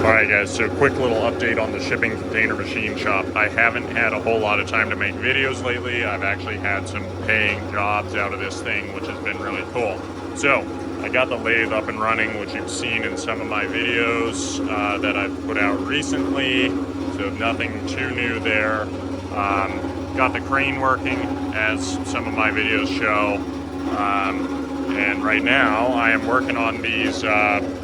Alright guys, so quick little update on the shipping container machine shop. I haven't had a whole lot of time to make videos lately. I've actually had some paying jobs out of this thing, which has been really cool. So, I got the lathe up and running, which you've seen in some of my videos that I've put out recently. So nothing too new there. Got the crane working, as some of my videos show. And right now I am working on these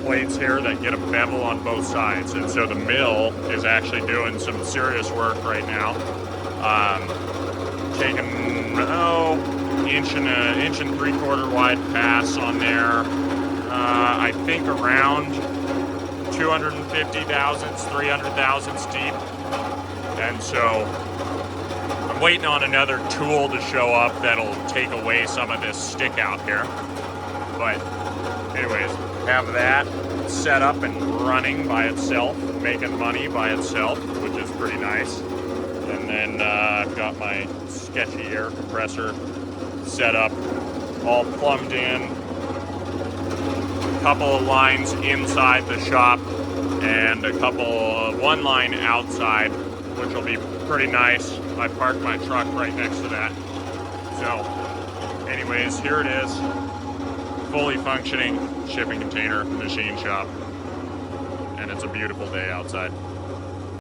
plates here that get a bevel on both sides, and so the mill is actually doing some serious work right now. Taking inch and 3/4 wide pass on there. I think around 250 thousandths, 300 thousandths deep, and so I'm waiting on another tool to show up that'll take away some of this stick out here. But anyways, have that set up and running by itself, making money by itself, which is pretty nice. And then I've got my sketchy air compressor set up, all plumbed in. A couple of lines inside the shop and one line outside, which will be pretty nice. I parked my truck right next to that. So anyways, here it is. Fully functioning shipping container machine shop, and it's a beautiful day outside.